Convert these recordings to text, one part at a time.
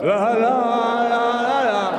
라라라라라.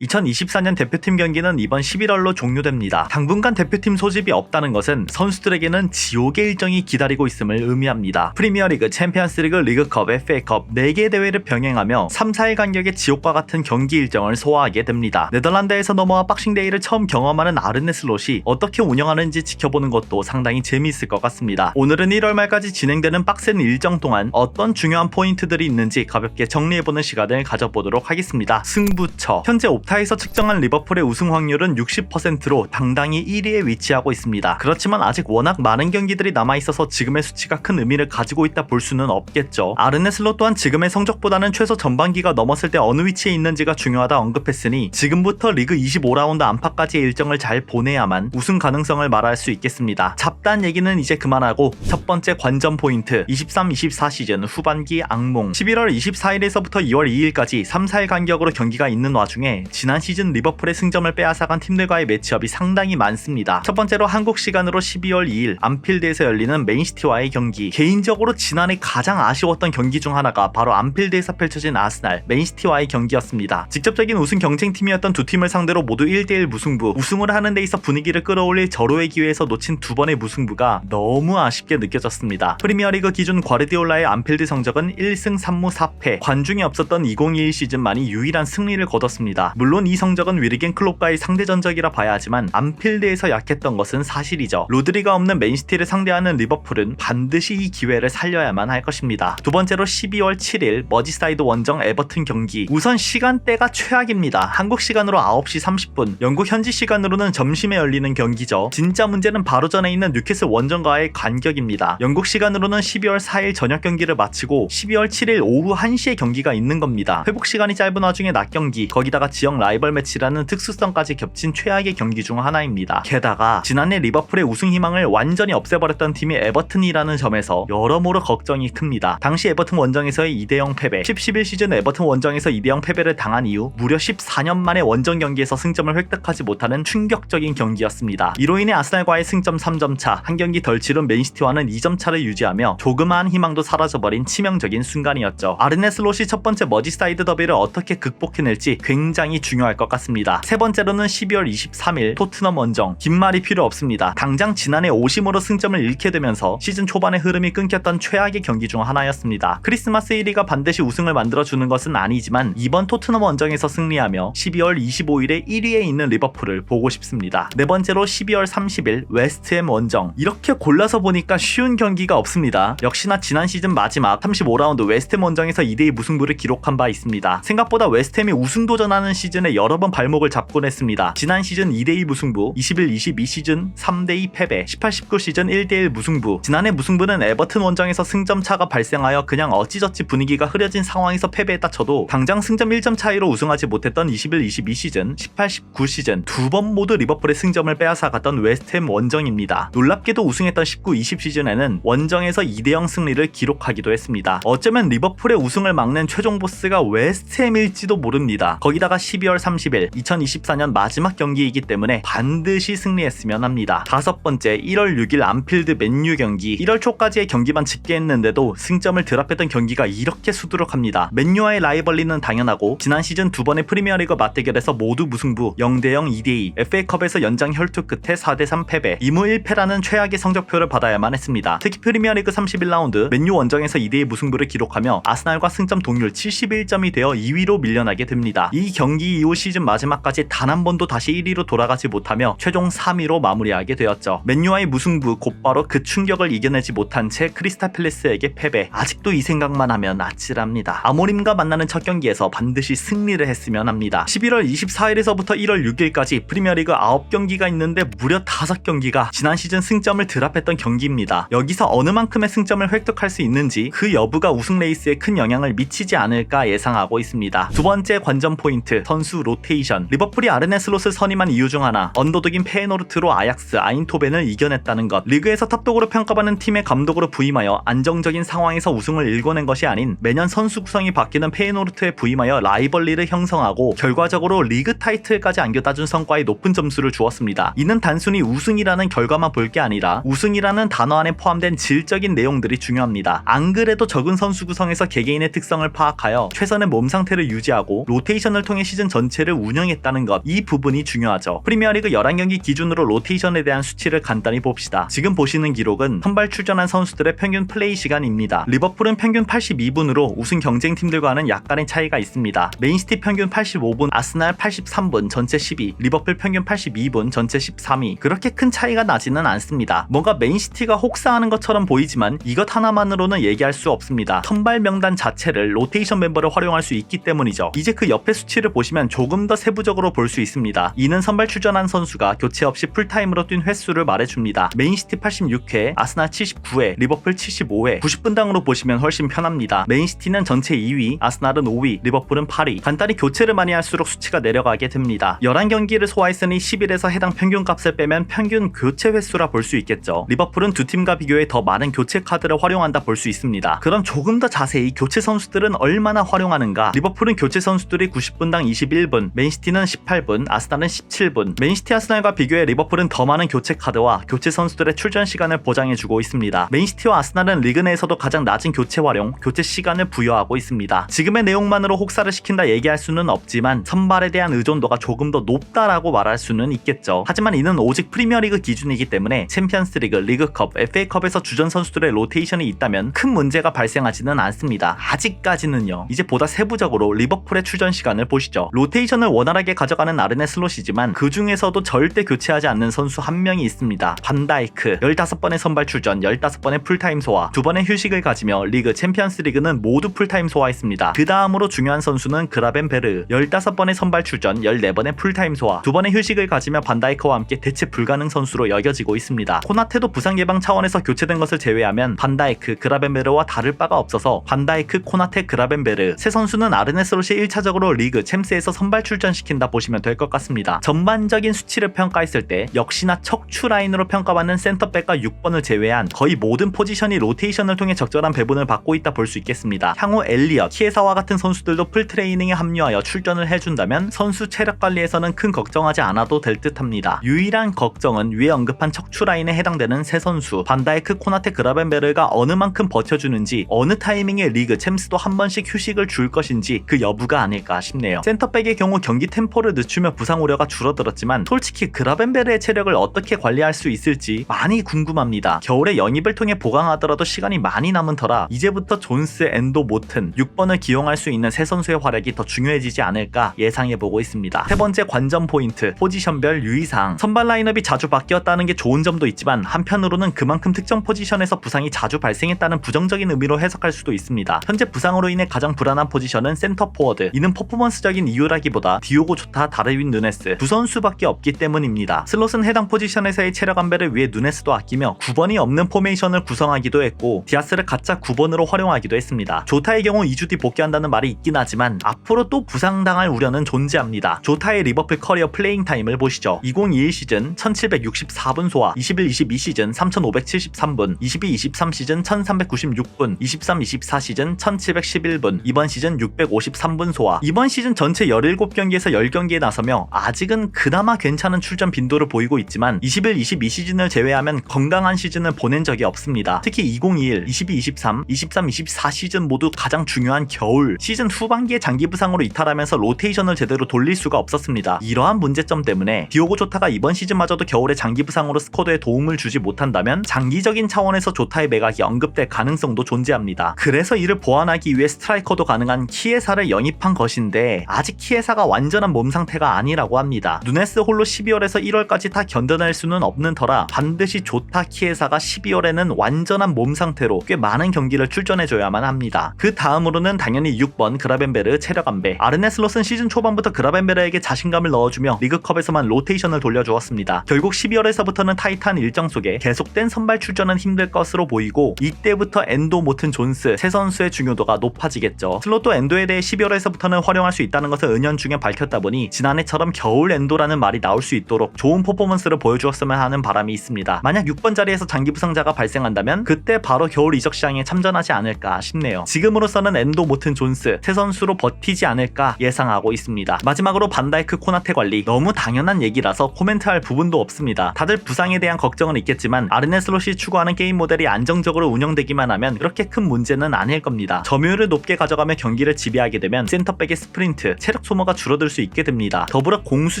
2024년 대표팀 경기는 이번 11월로 종료됩니다. 당분간 대표팀 소집이 없다는 것은 선수들에게는 지옥의 일정이 기다리고 있음을 의미합니다. 프리미어리그, 챔피언스리그, 리그컵, FA컵 4개의 대회를 병행하며 3-4일 간격의 지옥과 같은 경기 일정을 소화하게 됩니다. 네덜란드에서 넘어와 박싱데이를 처음 경험하는 아르네 슬롯이 어떻게 운영하는지 지켜보는 것도 상당히 재미있을 것 같습니다. 오늘은 1월 말까지 진행되는 빡센 일정 동안 어떤 중요한 포인트들이 있는지 가볍게 정리해보는 시간을 가져보도록 하겠습니다. 승부처. 현재 옵타에서 측정한 리버풀의 우승 확률은 60%로 당당히 1위에 위치하고 있습니다. 그렇지만 아직 워낙 많은 경기들이 남아있어서 지금의 수치가 큰 의미를 가지고 있다 볼 수는 없겠죠. 아르네 슬롯 또한 지금의 성적보다는 최소 전반기가 넘었을 때 어느 위치에 있는지가 중요하다 언급했으니 지금부터 리그 25라운드 안팎까지의 일정을 잘 보내야만 우승 가능성을 말할 수 있겠습니다. 잡다한 얘기는 이제 그만하고 첫 번째 관전 포인트 23-24 시즌 후반기 악몽. 11월 24일에서부터 2월 2일까지 3-4일 간격으로 경기가 있는 와중에 지난 시즌 리버풀의 승점을 빼앗아간 팀들과의 매치업이 상당히 많습니다. 첫 번째로 한국 시간으로 12월 2일 안필드에서 열리는 맨시티와의 경기. 개인적으로 지난해 가장 아쉬웠던 경기 중 하나가 바로 안필드에서 펼쳐진 아스날, 맨시티와의 경기였습니다. 직접적인 우승 경쟁팀이었던 두 팀을 상대로 모두 1대1 무승부. 우승을 하는 데 있어 분위기를 끌어올릴 절호의 기회에서 놓친 두 번의 무승부가 너무 아쉽게 느껴졌습니다. 프리미어리그 기준 과르디올라의 안필드 성적은 1승 3무 4패. 관중이 없었던 2021 시즌만이 유일한 승리를 거뒀습니다. 물론 이 성적은 위르겐 클롭과의 상대전적이라 봐야 하지만 안필드에서 약했던 것은 사실이죠. 로드리가 없는 맨시티를 상대하는 리버풀은 반드시 이 기회를 살려야만 할 것입니다. 두 번째로 12월 7일 머지사이드 원정 에버튼 경기. 우선 시간대가 최악입니다. 한국 시간으로 9시 30분, 영국 현지 시간으로는 점심에 열리는 경기죠. 진짜 문제는 바로 전에 있는 뉴캐슬 원정과의 간격입니다. 영국 시간으로는 12월 4일 저녁 경기를 마치고 12월 7일 오후 1시에 경기가 있는 겁니다. 회복 시간이 짧은 와중에 낮 경기, 거기다가 지역 라이벌 매치라는 특수성까지 겹친 최악의 경기 중 하나입니다. 게다가 지난해 리버풀의 우승 희망을 완전히 없애버렸던 팀이 에버튼이라는 점에서 여러모로 걱정이 큽니다. 당시 에버튼 원정에서의 2대0 패배, 10-11 시즌 에버튼 원정에서 2대0 패배를 당한 이후 무려 14년 만에 원정 경기에서 승점을 획득하지 못하는 충격적인 경기였습니다. 이로 인해 아스날과의 승점 3점 차, 한 경기 덜 치른 맨시티와는 2점 차를 유지하며 조그마한 희망도 사라져버린 치명적인 순간이었죠. 아르네 슬롯이 첫 번째 머지사이드 더비를 어떻게 극복해낼지 굉장히 중요할 것 같습니다. 세 번째로는 12월 23일 토트넘 원정. 긴 말이 필요 없습니다. 당장 지난해 오심으로 승점을 잃게 되면서 시즌 초반의 흐름이 끊겼던 최악의 경기 중 하나였습니다. 크리스마스 1위가 반드시 우승을 만들어주는 것은 아니지만 이번 토트넘 원정에서 승리하며 12월 25일에 1위에 있는 리버풀을 보고 싶습니다. 네 번째로 12월 30일 웨스트햄 원정. 이렇게 골라서 보니까 쉬운 경기가 없습니다. 역시나 지난 시즌 마지막 35라운드 웨스트햄 원정에서 2대2 무승부를 기록한 바 있습니다. 생각보다 웨스트햄이 우승 도전하는 시즌에 여러 번 발목을 잡곤 했습니다. 지난 시즌 2대2 무승부, 21-22 시즌 3대2 패배, 18-19 시즌 1대1 무승부. 지난해 무승부는 에버튼 원정에서 승점 차가 발생하여 그냥 어찌저찌 분위기가 흐려진 상황에서 패배했다 쳐도 당장 승점 1점 차이로 우승하지 못했던 21-22 시즌, 18-19 시즌 두 번 모두 리버풀의 승점을 빼앗아갔던 웨스트햄 원정입니다. 놀랍게도 우승했던 19-20 시즌에는 원정에서 2대0 승리를 기록하기도 했습니다. 어쩌면 리버풀의 우승을 막는 최종 보스가 웨스트햄일지도 모릅니다. 거기다가 12월 30일 2024년 마지막 경기이기 때문에 반드시 승리했으면 합니다. 다섯 번째 1월 6일 안필드 맨유 경기. 1월 초까지의 경기만 집계했는데도 승점을 드랍했던 경기가 이렇게 수두룩합니다. 맨유와의 라이벌리는 당연하고 지난 시즌 두 번의 프리미어리그 맞대결에서 모두 무승부, 0대0, 2대2, FA컵에서 연장 혈투 끝에 4대3 패배, 2무 1패라는 최악의 성적표를 받아야만 했습니다. 특히 프리미어리그 31라운드 맨유 원정에서 2대2 무승부를 기록하며 아스날과 승점 동률 71점이 되어 2위로 밀려나게 됩니다. 이 경기 이후 시즌 마지막까지 단 한 번도 다시 1위로 돌아가지 못하며 최종 3위로 마무리하게 되었죠. 맨유와의 무승부, 곧바로 그 충격을 이겨내지 못한 채 크리스탈 팰리스에게 패배. 아직도 이 생각만 하면 아찔합니다. 아모림과 만나는 첫 경기에서 반드시 승리를 했으면 합니다. 11월 24일에서부터 1월 6일까지 프리미어리그 9경기가 있는데 무려 5경기가 지난 시즌 승점을 드랍했던 경기입니다. 여기서 어느 만큼의 승점을 획득할 수 있는지 그 여부가 우승 레이스에 큰 영향을 미치지 않을까 예상하고 있습니다. 두 번째 관전 포인트, 선수 선수 로테이션. 리버풀이 아르네 슬롯을 선임한 이유 중 하나, 언더독인 페에노르트로 아약스, 아인토벤을 이겨냈다는 것. 리그에서 탑독으로 평가받는 팀의 감독으로 부임하여 안정적인 상황에서 우승을 일궈낸 것이 아닌 매년 선수 구성이 바뀌는 페에노르트에 부임하여 라이벌리를 형성하고 결과적으로 리그 타이틀까지 안겨다준 성과에 높은 점수를 주었습니다. 이는 단순히 우승이라는 결과만 볼 게 아니라 우승이라는 단어 안에 포함된 질적인 내용들이 중요합니다. 안 그래도 적은 선수 구성에서 개개인의 특성을 파악하여 최선의 몸 상태를 유지하고 로테이션을 통해 시즌 전체를 운영했다는 것, 이 부분이 중요하죠. 프리미어리그 11경기 기준으로 로테이션에 대한 수치를 간단히 봅시다. 지금 보시는 기록은 선발 출전한 선수들의 평균 플레이 시간입니다. 리버풀은 평균 82분으로 우승 경쟁팀들과는 약간의 차이가 있습니다. 맨시티 평균 85분, 아스날 83분, 전체 12, 리버풀 평균 82분, 전체 13위. 그렇게 큰 차이가 나지는 않습니다. 뭔가 맨시티가 혹사하는 것처럼 보이지만 이것 하나만으로는 얘기할 수 없습니다. 선발 명단 자체를 로테이션 멤버를 활용할 수 있기 때문이죠. 이제 그 옆에 수치를 보시면 조금 더 세부적으로 볼 수 있습니다. 이는 선발 출전한 선수가 교체 없이 풀타임으로 뛴 횟수를 말해줍니다. 맨시티 86회, 아스날 79회, 리버풀 75회, 90분당으로 보시면 훨씬 편합니다. 맨시티는 전체 2위, 아스날은 5위, 리버풀은 8위. 간단히 교체를 많이 할수록 수치가 내려가게 됩니다. 11경기를 소화했으니 10일에서 해당 평균 값을 빼면 평균 교체 횟수라 볼 수 있겠죠. 리버풀은 두 팀과 비교해 더 많은 교체 카드를 활용한다 볼 수 있습니다. 그럼 조금 더 자세히 교체 선수들은 얼마나 활용하는가? 리버풀은 교체 선수들이 90분당 21분, 맨시티는 18분, 아스날은 17분. 맨시티 아스날과 비교해 리버풀은 더 많은 교체 카드와 교체 선수들의 출전 시간을 보장해주고 있습니다. 맨시티와 아스날은 리그 내에서도 가장 낮은 교체 활용, 교체 시간을 부여하고 있습니다. 지금의 내용만으로 혹사를 시킨다 얘기할 수는 없지만 선발에 대한 의존도가 조금 더 높다라고 말할 수는 있겠죠. 하지만 이는 오직 프리미어리그 기준이기 때문에 챔피언스리그, 리그컵, FA컵에서 주전 선수들의 로테이션이 있다면 큰 문제가 발생하지는 않습니다. 아직까지는요. 이제 보다 세부적으로 리버풀의 출전 시간을 보시죠. 로테이션을 원활하게 가져가는 아르네 슬롯이지만 그 중에서도 절대 교체하지 않는 선수 한 명이 있습니다. 반다이크. 15번의 선발 출전, 15번의 풀타임 소화, 2번의 휴식을 가지며 리그, 챔피언스 리그는 모두 풀타임 소화했습니다. 그 다음으로 중요한 선수는 그라벤베르. 15번의 선발 출전, 14번의 풀타임 소화, 2번의 휴식을 가지며 반다이크와 함께 대체 불가능 선수로 여겨지고 있습니다. 코나테도 부상 예방 차원에서 교체된 것을 제외하면 반다이크, 그라벤베르와 다를 바가 없어서 반다이크, 코나테, 그라벤베르 세 선수는 아르네 슬롯이 1차적으로 리그, 챔스에서 선발 출전시킨다 보시면 될 것 같습니다. 전반적인 수치를 평가했을 때 역시나 척추 라인으로 평가받는 센터백과 6번을 제외한 거의 모든 포지션이 로테이션을 통해 적절한 배분을 받고 있다 볼 수 있겠습니다. 향후 엘리엇, 키에사와 같은 선수들도 풀 트레이닝에 합류하여 출전을 해준다면 선수 체력 관리에서는 큰 걱정하지 않아도 될 듯합니다. 유일한 걱정은 위에 언급한 척추 라인에 해당되는 세 선수 반다이크, 코나테, 그라벤베르가 어느 만큼 버텨주는지, 어느 타이밍에 리그, 챔스도 한 번씩 휴식을 줄 것인지 그 여부가 아닐까 싶네요. 센터백의 경우 경기 템포를 늦추며 부상 우려가 줄어들었지만 솔직히 그라벤베르의 체력을 어떻게 관리할 수 있을지 많이 궁금합니다. 겨울에 영입을 통해 보강하더라도 시간이 많이 남은 터라 이제부터 존스, 엔도, 모튼 6번을 기용할 수 있는 세 선수의 활약이 더 중요해지지 않을까 예상해보고 있습니다. 세 번째 관전 포인트, 포지션별 유의사항. 선발 라인업이 자주 바뀌었다는 게 좋은 점도 있지만 한편으로는 그만큼 특정 포지션에서 부상이 자주 발생했다는 부정적인 의미로 해석할 수도 있습니다. 현재 부상으로 인해 가장 불안한 포지션은 센터 포워드. 이는 퍼포먼스적인 이유라기보다 디오고 조타, 다르윈 누네스 두 선수밖에 없기 때문입니다. 슬롯은 해당 포지션에서의 체력 안배를 위해 누네스도 아끼며 9번이 없는 포메이션을 구성하기도 했고 디아스를 가짜 9번으로 활용하기도 했습니다. 조타의 경우 2주 뒤 복귀한다는 말이 있긴 하지만 앞으로 또 부상당할 우려는 존재합니다. 조타의 리버풀 커리어 플레잉 타임을 보시죠. 2021 시즌 1764분 소화, 21-22 시즌 3573분, 22-23 시즌 1396분, 23-24 시즌 1711분, 이번 시즌 653분 소화. 이번 시즌 전체 17경기에서 10경기에 나서며 아직은 그나마 괜찮은 출전 빈도를 보이고 있지만 21-22 시즌을 제외하면 건강한 시즌을 보낸 적이 없습니다. 특히 2021, 22-23, 23-24 시즌 모두 가장 중요한 겨울 시즌 후반기에 장기 부상으로 이탈하면서 로테이션을 제대로 돌릴 수가 없었습니다. 이러한 문제점 때문에 디오고 조타가 이번 시즌마저도 겨울에 장기 부상으로 스쿼드에 도움을 주지 못한다면 장기적인 차원에서 조타의 매각이 언급될 가능성도 존재합니다. 그래서 이를 보완하기 위해 스트라이커도 가능한 키에사를 영입한 것인데 아직 키에사가 완전한 몸 상태가 아니라고 합니다. 누네스 홀로 12월에서 1월까지 다 견뎌낼 수는 없는 터라 반드시 조타, 키에사가 12월에는 완전한 몸 상태로 꽤 많은 경기를 출전해줘야만 합니다. 그 다음으로는 당연히 6번 그라벤베르 체력 안배. 아르네 슬롯은 시즌 초반부터 그라벤베르에게 자신감을 넣어주며 리그컵에서만 로테이션을 돌려주었습니다. 결국 12월에서부터는 타이트한 일정 속에 계속된 선발 출전은 힘들 것으로 보이고 이때부터 엔도, 모튼, 존스 세 선수의 중요도가 높아지겠죠. 슬롯도 엔도에 대해 12월에서부터는 활용할 수 있다는 것을 은연중에 밝혔다 보니 지난해처럼 겨울 엔도라는 말이 나올 수 있도록 좋은 퍼포먼스를 보여주었으면 하는 바람이 있습니다. 만약 6번 자리에서 장기 부상자가 발생한다면 그때 바로 겨울 이적 시장에 참전하지 않을까 싶네요. 지금으로서는 엔도, 모튼, 존스 세 선수로 버티지 않을까 예상하고 있습니다. 마지막으로 반다이크, 코나테 관리 너무 당연한 얘기라서 코멘트할 부분도 없습니다. 다들 부상에 대한 걱정은 있겠지만 아르네 슬롯이 추구하는 게임 모델이 안정적으로 운영되기만 하면 그렇게 큰 문제는 아닐 겁니다. 점유율을 높게 가져가며 경기를 지배하게 되면 센터백의 스프린트, 체력 소모가 줄어들 수 있게 됩니다. 더불어 공수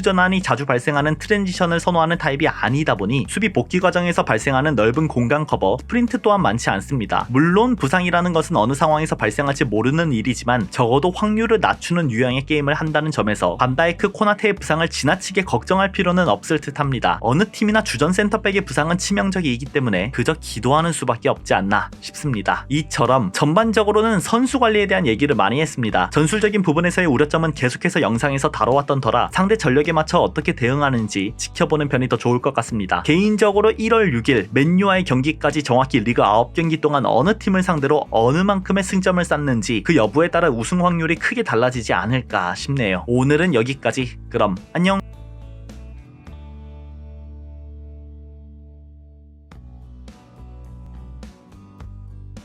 전환이 자주 발생하는 트랜지션을 선호하는 타입이 아니다 보니 수비 복귀 과정에서 발생하는 넓은 공간 커버, 스프린트 또한 많지 않습니다. 물론 부상이라는 것은 어느 상황에서 발생할지 모르는 일이지만 적어도 확률을 낮추는 유형의 게임을 한다는 점에서 반다이크, 코나테의 부상을 지나치게 걱정할 필요는 없을 듯합니다. 어느 팀이나 주전 센터백의 부상은 치명적이기 때문에 그저 기도하는 수밖에 없지 않나 싶습니다. 이처럼 전반적으로는 선수 관리에 대한 얘기를 많이 했습니다. 전술적인 부분에서의 우려점은 계속해서 영상에서 다뤄왔던 터라 상대 전력에 맞춰 어떻게 대응하는지 지켜보는 편이 더 좋을 것 같습니다. 개인적으로 1월 6일 맨유와의 경기까지 정확히 리그 9경기 동안 어느 팀을 상대로 어느 만큼의 승점을 쌓는지 그 여부에 따라 우승 확률이 크게 달라지지 않을까 싶네요. 오늘은 여기까지. 그럼 안녕.